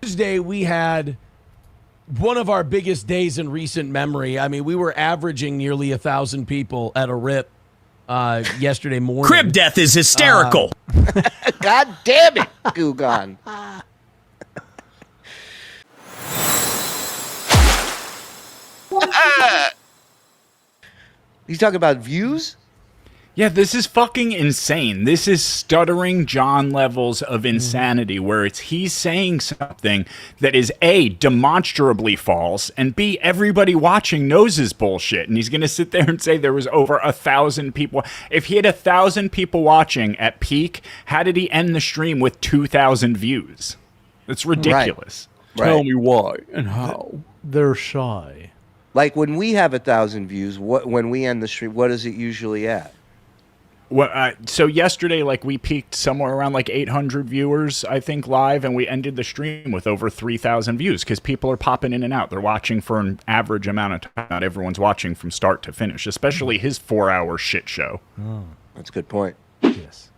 Tuesday, we had one of our biggest days in recent memory. I mean, we were averaging nearly 1,000 people at a rip yesterday morning. Crib death is hysterical. God damn it, Gugan. He's talking about views? Yeah, this is fucking insane. This is Stuttering John levels of insanity, where he's saying something that is A, demonstrably false, and B, everybody watching knows his bullshit. And he's going to sit there and say there was over 1,000 people. If he had 1,000 people watching at peak, how did he end the stream with 2,000 views? That's ridiculous. Right. Tell me why and how. They're shy. Like when we have 1,000 views, when we end the stream, what is it usually at? Well, so yesterday, we peaked somewhere around 800 viewers, I think, live, and we ended the stream with over 3,000 views because people are popping in and out. They're watching for an average amount of time. Not everyone's watching from start to finish, especially his 4-hour shit show. Oh, that's a good point. Yes.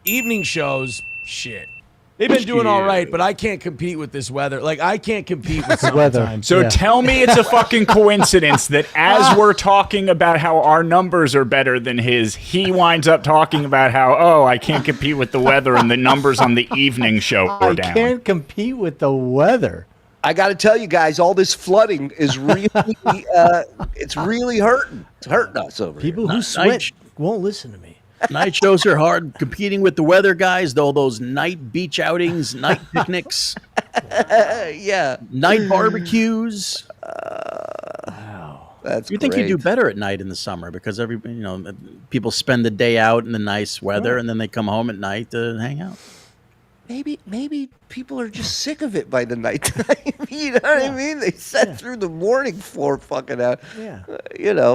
Evening shows, shit. They've been doing all right, but I can't compete with this weather. I can't compete with summertime. So tell me it's a fucking coincidence that as we're talking about how our numbers are better than his, he winds up talking about how, I can't compete with the weather and the numbers on the evening show are down. I can't compete with the weather. I got to tell you guys, all this flooding is really, it's really hurting. It's hurting us over People here. who sweat won't listen to me. Night shows are hard competing with the weather guys, though. Those night beach outings, night picnics, yeah, night barbecues. That's you think you great. do better at night in the summer because people spend the day out in the nice weather and then they come home at night to hang out. Maybe people are just sick of it by the nighttime. You know what I mean? They sat through the morning for fucking out. Yeah.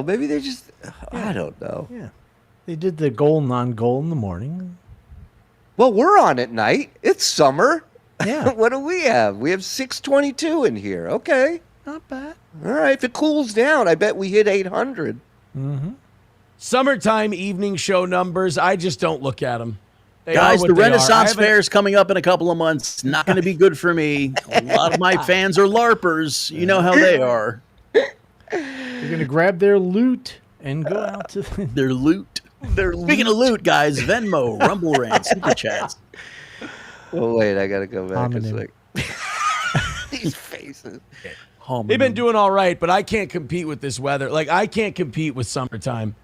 Maybe they just. I don't know. Yeah. They did the goal, non-goal in the morning. Well, we're on at night. It's summer. Yeah. What do we have? We have 622 in here. Okay. Not bad. All right. If it cools down, I bet we hit 800. Mm-hmm. Summertime evening show numbers, I just don't look at them. Guys, the Renaissance Fair is coming up in a couple of months. Not going to be good for me. A lot of my fans are LARPers. You know how they are. They're going to grab their loot and go out to their loot. Speaking of loot, guys, Venmo, Rumble Rant, Super Chats. Oh, wait, I got to go back a sec. These faces. They've been doing all right, but I can't compete with this weather. I can't compete with summertime.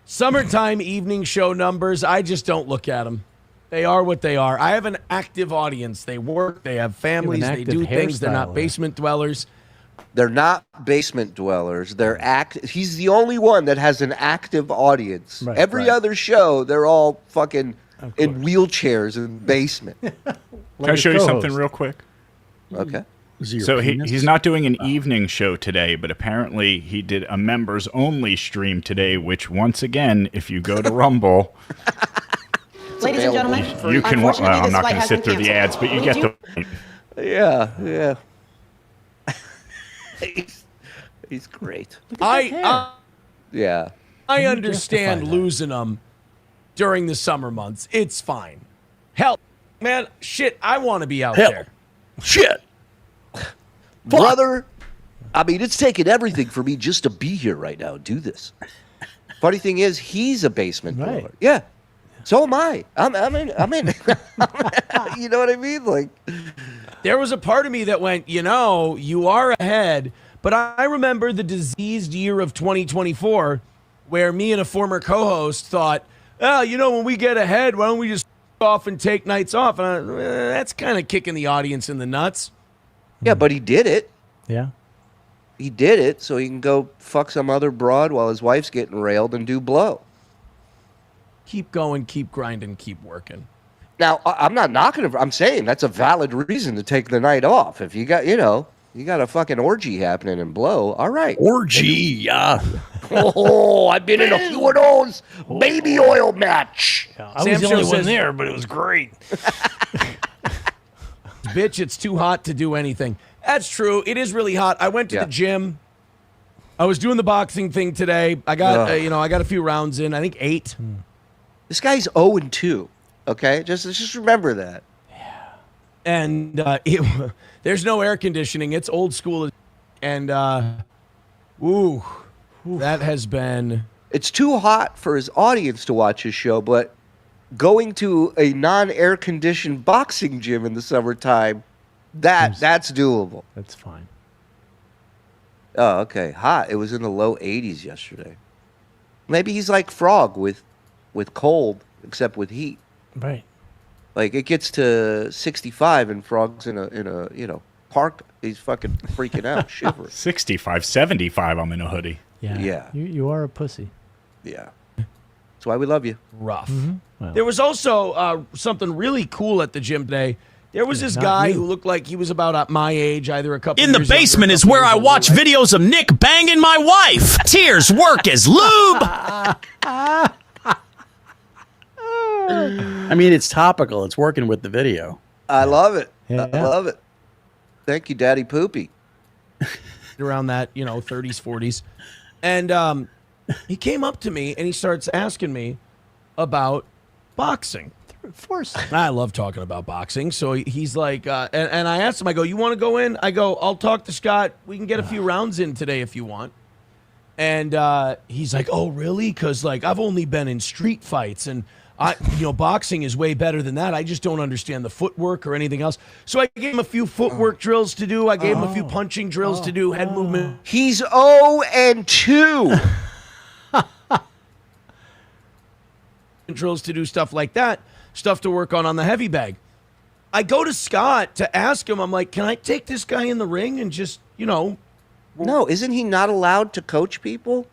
Summertime evening show numbers, I just don't look at them. They are what they are. I have an active audience. They work. They have families. They do things. They're not basement dwellers. They're not basement dwellers. They're He's the only one that has an active audience. Right, Every other show, they're all fucking in wheelchairs in the basement. Can I show you something real quick? Okay. So he's not doing an evening show today, but apparently he did a members only stream today, which once again, if you go to Rumble, ladies and gentlemen, you can. Well, I'm not going to sit through the ads, but you get the point. Yeah. He's great. I I understand losing them during the summer months. It's fine. Hell, man, shit, I want to be out there. Shit. Brother, I mean, it's taken everything for me just to be here right now and do this. Funny thing is, he's a basement dweller. Yeah. So am I. I'm in. You know what I mean? There was a part of me that went, you are ahead. But I remember the diseased year of 2024 where me and a former co-host thought, when we get ahead, why don't we just off and take nights off? And that's kind of kicking the audience in the nuts. Yeah, but he did it. Yeah. He did it so he can go fuck some other broad while his wife's getting railed and do blow. Keep going, keep grinding, keep working. Now, I'm not knocking him. I'm saying that's a valid reason to take the night off. If you got, you got a fucking orgy happening in blow, all right. Orgy, yeah. Oh, I've been in a few of those baby oil match. Yeah, I was the only one there, but it was great. Bitch, it's too hot to do anything. That's true. It is really hot. I went to the gym. I was doing the boxing thing today. I got, I got a few rounds in. I think 8. This guy's 0-2. Okay, just remember that. Yeah. And there's no air conditioning. It's old school. And, that has been... It's too hot for his audience to watch his show, but going to a non-air conditioned boxing gym in the summertime, that's doable. That's fine. Oh, okay. Hot. It was in the low 80s yesterday. Maybe he's like Frog with cold, except with heat. Right. Like it gets to 65 and Frog's in a park. He's fucking freaking out, shivering. 65, 75. I'm in a hoodie. Yeah. You are a pussy. Yeah. That's why we love you. Rough. Well. There was also something really cool at the gym today. There was this guy who looked like he was about my age, either a couple In the years younger, basement a is couple where years I older, watch right? videos of Nick banging my wife. Tears work as lube. I mean, it's topical. It's working with the video. I love it. Yeah. I love it. Thank you, Daddy Poopy. Around that, 30s, 40s. And he came up to me and he starts asking me about boxing. Of course. I love talking about boxing. So he's like, and I asked him, I go, you want to go in? I go, I'll talk to Scott. We can get a few rounds in today if you want. And he's like, oh, really? Because, I've only been in street fights and boxing is way better than that. I just don't understand the footwork or anything else. So I gave him a few footwork drills to do. I gave him a few punching drills to do, head movement. He's 0-2. Drills to do stuff like that, stuff to work on the heavy bag. I go to Scott to ask him, I'm like, can I take this guy in the ring and just, No, isn't he not allowed to coach people?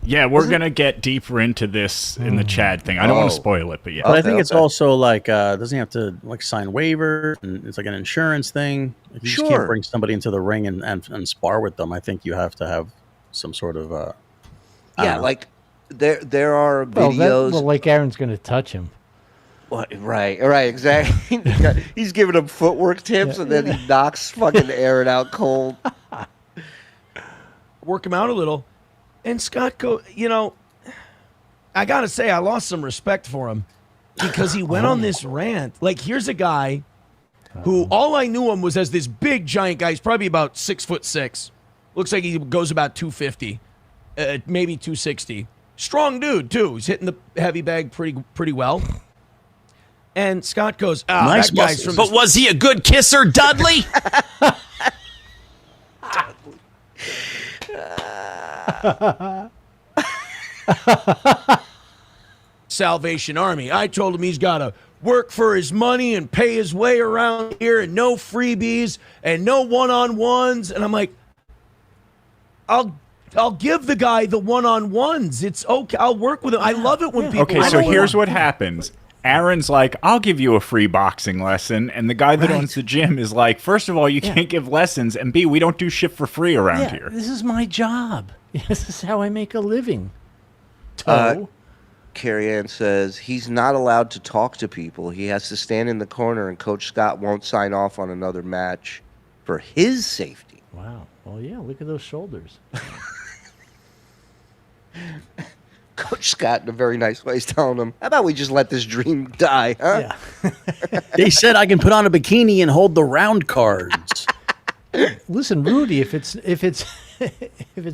Yeah, we're going to get deeper into this in the Chad thing. I don't want to spoil it, but yeah. But I think it's also doesn't he have to sign waivers? And it's like an insurance thing. You just can't bring somebody into the ring and spar with them. I think you have to have some sort of there are videos. Like Aaron's going to touch him. Right, exactly. He's giving him footwork tips, and then he knocks fucking Aaron out cold. work him out a little. And Scott I got to say, I lost some respect for him because he went on this rant. Here's a guy who all I knew him was as this big giant guy. He's probably about 6'6". Looks like he goes about 250, maybe 260. Strong dude too. He's hitting the heavy bag pretty well. And Scott goes, nice that guy's from But was he a good kisser, Dudley? Salvation Army. I told him he's got to work for his money and pay his way around here and no freebies and no one-on-ones. And I'm like, I'll give the guy the one-on-ones. It's okay. I'll work with him. I love it when people... Okay, so here's what happens. Aaron's like, I'll give you a free boxing lesson. And the guy that owns the gym is like, first of all, you can't give lessons. And B, we don't do shit for free around here. This is my job. This is how I make a living. Carrie Ann says he's not allowed to talk to people. He has to stand in the corner, and Coach Scott won't sign off on another match for his safety. Wow. Well, yeah, look at those shoulders. Coach Scott, in a very nice way, is telling him, how about we just let this dream die, huh? Yeah. They said I can put on a bikini and hold the round cards. Listen, Rudy, if it's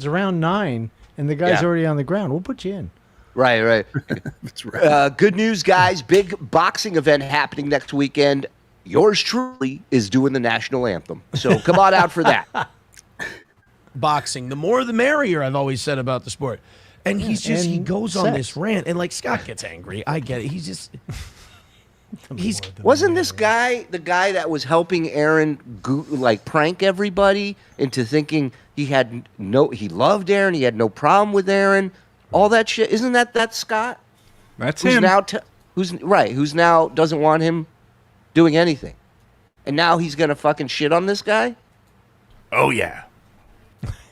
round 9 and the guy's already on the ground, we'll put you in. Right. That's right. Good news, guys. Big boxing event happening next weekend. Yours truly is doing the national anthem. So come on out for that. Boxing. The more the merrier, I've always said about the sport. And he goes on this rant, and Scott gets angry. I get it. Wasn't this guy the guy that was helping Aaron prank everybody into thinking he loved Aaron, he had no problem with Aaron, all that shit? Isn't that Scott? That's who's him. Now who's now doesn't want him doing anything. And now he's going to fucking shit on this guy? Oh, yeah.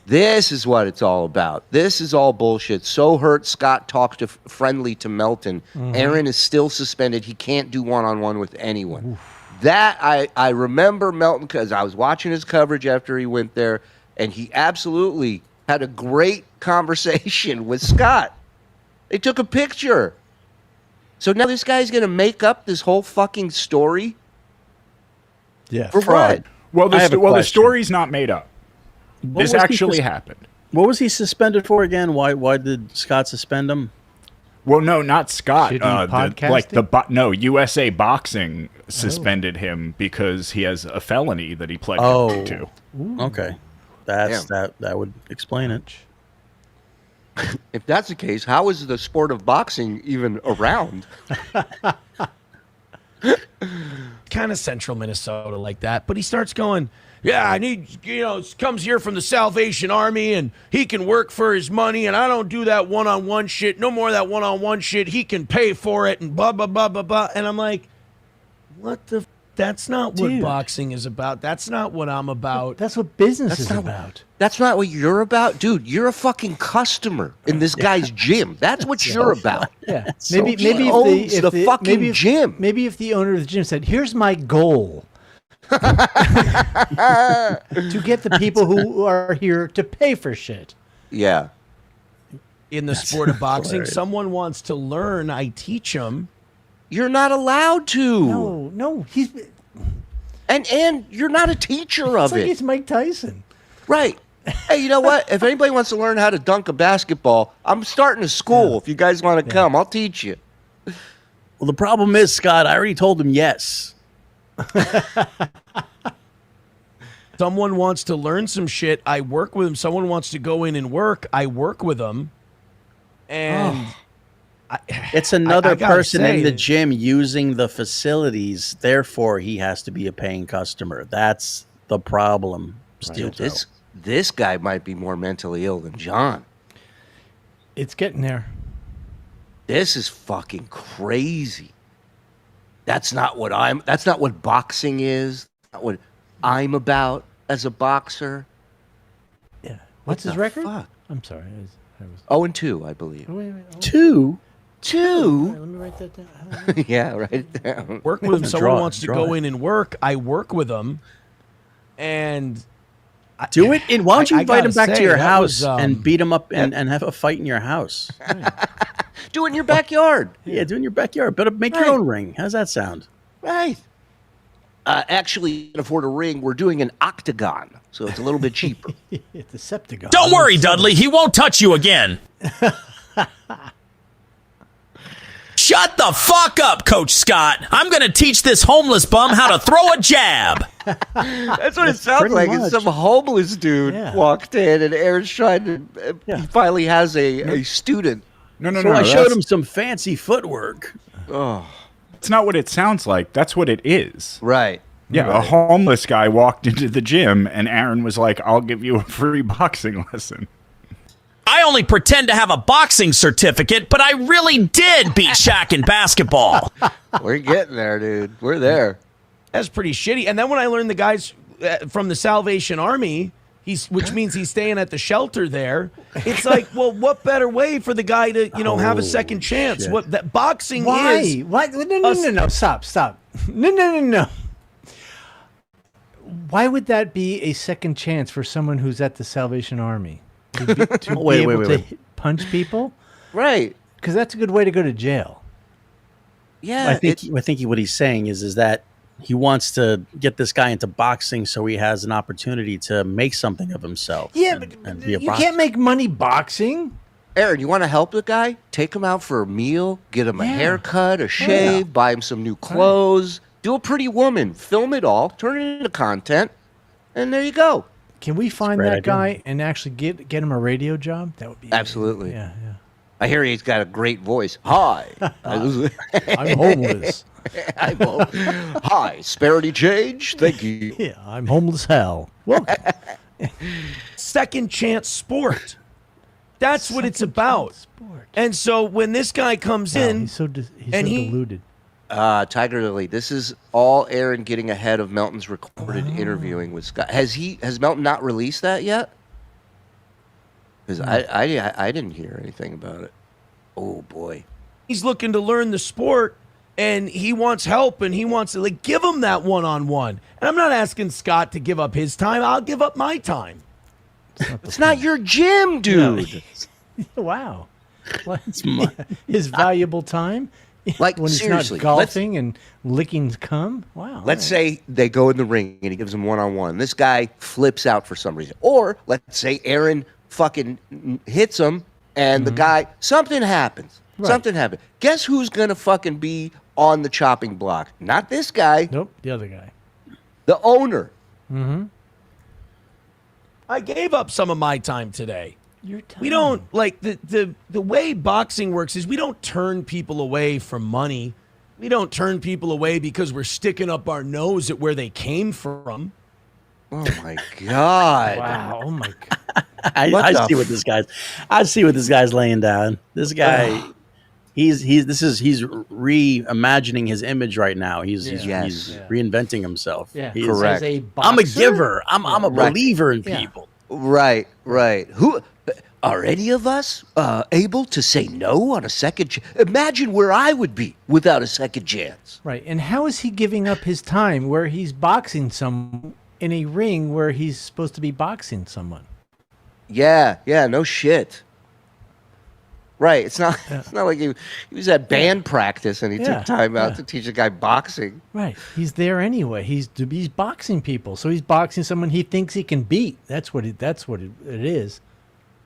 This is what it's all about. This is all bullshit. So hurt Scott talked friendly to Melton. Aaron is still suspended. He can't do one-on-one with anyone. Oof. That I remember Melton because I was watching his coverage after he went there, and he absolutely had a great conversation with Scott. They took a picture. So now this guy's going to make up this whole fucking story Yeah. For what? Well, I have a the question. story's not made up. This was he actually sus- happened. What was he suspended for again? Why did Scott suspend him? Well, no, not Scott. Shitty USA Boxing suspended him because he has a felony that he pled guilty to. Okay, that would explain it. If that's the case, how is the sport of boxing even around? Kind of central Minnesota like that. But he starts going, yeah, I need, comes here from the Salvation Army and he can work for his money and I don't do that one-on-one shit. No more of that one-on-one shit. He can pay for it and blah, blah, blah, blah, blah. And I'm like, what the? That's not what boxing is about. That's not what I'm about. That's what business is about. That's not what you're about? Dude, you're a fucking customer in this guy's gym. That's what you're about. Yeah. Maybe if the fucking gym. Maybe if the owner of the gym said, here's my goal. To get the people who are here to pay for shit. Yeah. In the sport of boxing, someone wants to learn, I teach them. You're not allowed to. No, he's and you're not a teacher of like it. he's Mike Tyson. Right. Hey, you know what? If anybody wants to learn how to dunk a basketball, I'm starting a school. Yeah. If you guys want to come, I'll teach you. Well, the problem is, Scott, I already told him yes. Someone wants to learn some shit, I work with them. Someone wants to go in and work, I work with them. And It's another I gotta person say, in the gym using the facilities. Therefore, he has to be a paying customer. That's the problem. Dude, this guy might be more mentally ill than John. It's getting there. This is fucking crazy. That's not what boxing is. Not what I'm about as a boxer. Yeah. What's his the record? fuck? I'm sorry. I was 0-2, I believe. wait. Two. Let me write that down. Yeah, write it down. work with them. Someone Draw wants to it. go in and work, I work with them. And Do it. Why don't you I invite him gotta back to say, your that house was, and beat him up and have a fight in your house? Do it in your backyard. Yeah, do it in your backyard. But make your own ring. How's that sound? Right. Actually, you can afford a ring. We're doing an octagon, so it's a little bit cheaper. It's a Septagon. Don't worry, Dudley. He won't touch you again. Shut the fuck up, Coach Scott. I'm going to teach this homeless bum how to throw a jab. That's what it sounds pretty like. much. It's some homeless dude walked in, and Aaron's trying to. He finally has a student. No. So I showed him some fancy footwork. It's not what it sounds like. That's what it is. Right. Yeah, a homeless guy walked into the gym, and Aaron was like, I'll give you a free boxing lesson. I only pretend to have a boxing certificate, but I really did beat Shaq in basketball. We're getting there, dude. We're there. that's pretty shitty. And then when I learned the guys from the Salvation Army, which means he's staying at the shelter there. It's like, well, what better way for the guy to, have a second chance? Shit. What that boxing Why? is? Why? No. Stop. No. Why would that be a second chance for someone who's at the Salvation Army? To be able to punch people? Right. Because that's a good way to go to jail. Yeah. I think what he's saying is that he wants to get this guy into boxing so he has an opportunity to make something of himself. Yeah, and but be a you boxer. can't make money boxing. Aaron, you want to help the guy? Take him out for a meal, get him a haircut, a shave, buy him some new clothes, do a pretty woman, film it all, turn it into content, and there you go. Can we find great that idea. guy and actually get him a radio job? That would be Absolutely. Yeah. I hear he's got a great voice. Hi. I'm homeless. Hi, Sparity Change. Thank you. Yeah, I'm homeless hell. Welcome. Second chance sport. That's what it's about. Sport. And so when this guy comes in, He's so and he- deluded. Tiger Lily, this is all Aaron getting ahead of Melton's recorded interviewing with Scott. Has Melton not released that yet? Because I didn't hear anything about it. Oh boy. he's looking to learn the sport and he wants help and he wants to give him that one-on-one. And I'm not asking Scott to give up his time. I'll give up my time. It's not your gym, dude. Wow. His valuable time. Like, when he's seriously, not golfing and licking cum. Wow. Let's say they go in the ring and he gives them one-on-one. This guy flips out for some reason. Or let's say Aaron fucking hits him and the guy, something happens. Right. Something happened. Guess who's going to fucking be on the chopping block? Not this guy. Nope, the other guy. The owner. I gave up some of my time today. Your time. We don't like the way boxing works is we don't turn people away from money. We don't turn people away because we're sticking up our nose at where they came from. Oh my God. Wow. Oh my God. I see what this guy's. I see what this guy's laying down. This guy, he's reimagining his image right now. He's reinventing himself. Yeah. Correct. As a boxer, I'm a giver. I'm a believer in Yeah. people. Right. Who are any of us able to say no on a second? Imagine where I would be without a second chance. Right. And how is he giving up his time where he's boxing someone in a ring where he's supposed to be boxing someone? Yeah, no shit. Right, it's not like he was at band practice and he took time out to teach a guy boxing. Right, he's there anyway. He's boxing people, so he's boxing someone he thinks he can beat. That's what it is.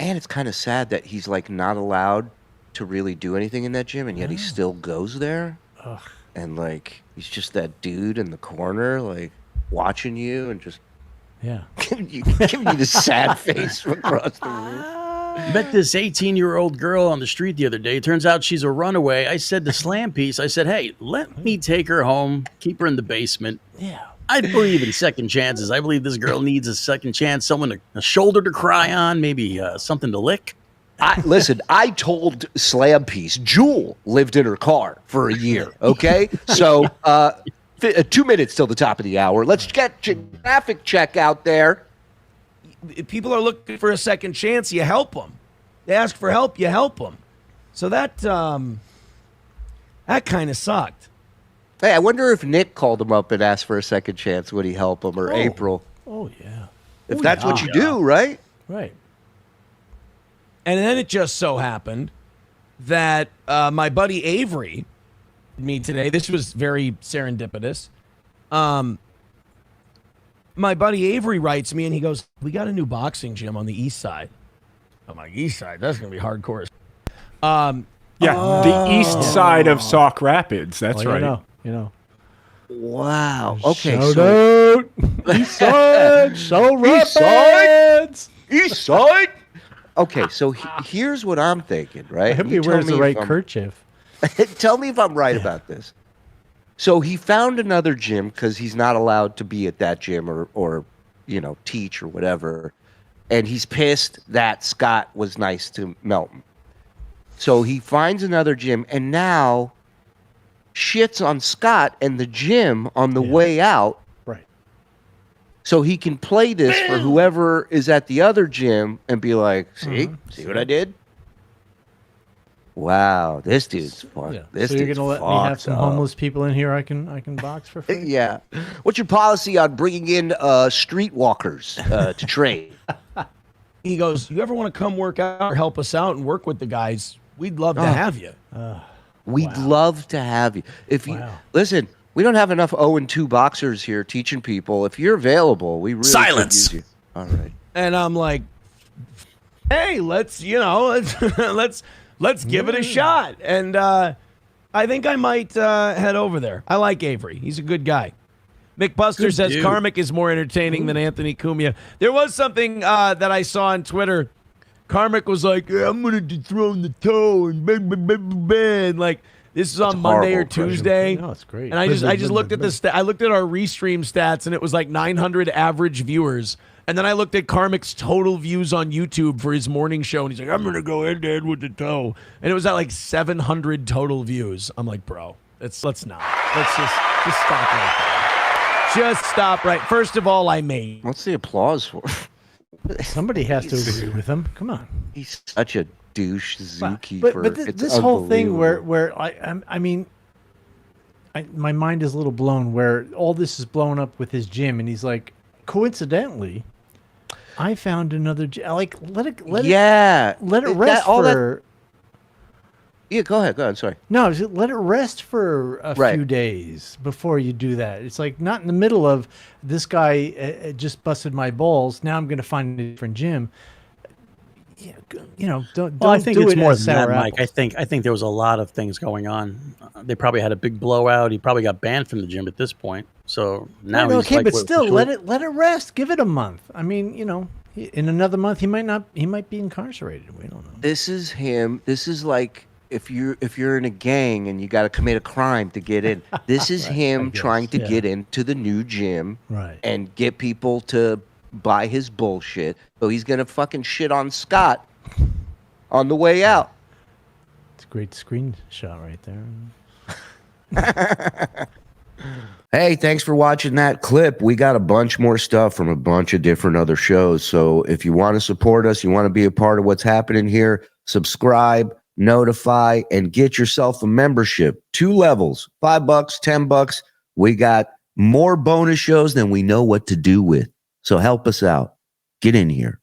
And it's kind of sad that he's like not allowed to really do anything in that gym, and yet he still goes there. Ugh. And like he's just that dude in the corner, like watching you and just giving you the sad face from across the room. Met this 18-year-old girl on the street the other day. Turns out she's a runaway. I said to Slam Piece, I said, hey, let me take her home, keep her in the basement. Yeah. I believe in second chances. I believe this girl needs a second chance, a shoulder to cry on, maybe something to lick. Listen, I told Slam Piece, Jewel lived in her car for a year, okay? So 2 minutes till the top of the hour. Let's get your traffic check out there. If people are looking for a second chance, you help them. They ask for help, you help them. So that kind of sucked. Hey, I wonder if Nick called him up and asked for a second chance. Would he help him, or April? Oh, yeah. If that's what you do, right? Right. And then it just so happened that my buddy Avery, me today, this was very serendipitous. My buddy Avery writes me and he goes, we got a new boxing gym on the east side. I'm like, east side? That's going to be hardcore. The east side of Sauk Rapids. That's right. You know. Wow. Okay. Shout out. East side. East side. Okay, so here's what I'm thinking, right? I hope he wears the right kerchief. Tell me if I'm right about this. So he found another gym because he's not allowed to be at that gym or teach or whatever. And he's pissed that Scott was nice to Melton. So he finds another gym and now shits on Scott and the gym on the way out. Right. So he can play this for whoever is at the other gym and be like, see what I did? Wow, this dude's fucked. Yeah. This so you're dude's gonna let me have some homeless people in here I can box for free? Yeah. What's your policy on bringing in streetwalkers to trade? He goes, you ever want to come work out or help us out and work with the guys? We'd love to have you. We'd love to have you. If you listen, we don't have enough 0-2 boxers here teaching people. If you're available, we really Silence. could use you. All right. And I'm like, hey, let's give it a shot. And I think I might head over there. I like Avery. He's a good guy. Mick Buster Good says dude. Karmic is more entertaining than Anthony Cumia. There was something that I saw on Twitter. Karmic was like, I'm going to dethrone the toe and bang. Like, this is on Monday or Tuesday. No, it's great. And I just looked at I looked at our restream stats and it was like 900 average viewers. And then I looked at Karmic's total views on YouTube for his morning show and he's like, I'm going to go head to head with the toe. And it was at like 700 total views. I'm like, bro, let's not. Let's just stop right there. Just stop right. First of all, I made. What's the applause for? Somebody has to agree with him. Come on. He's such a douche zookeeper. But this whole thing where my mind is a little blown where all this is blown up with his gym and he's like, coincidentally, I found another gym. Like let it rest Yeah, go ahead. Go ahead. Sorry. No, let it rest for a few days before you do that. It's like not in the middle of this guy just busted my balls. Now I'm going to find a different gym. Don't. Well, I think do it's it more as than that, sour Mike. apples. I think there was a lot of things going on. They probably had a big blowout. He probably got banned from the gym at this point. So now he's okay, like, but still, let it rest. Give it a month. I mean, in another month he might be incarcerated. We don't know. This is him. This is like if you're in a gang and you got to commit a crime to get in. This is him trying to get into the new gym, and get people to buy his bullshit. So he's gonna fucking shit on Scott on the way out. It's a great screenshot right there. Hey, thanks for watching that clip. We got a bunch more stuff from a bunch of different other shows. So if you want to support us, you want to be a part of what's happening here, subscribe, notify, and get yourself a membership. 2 levels, $5, $10. We got more bonus shows than we know what to do with. So help us out. Get in here.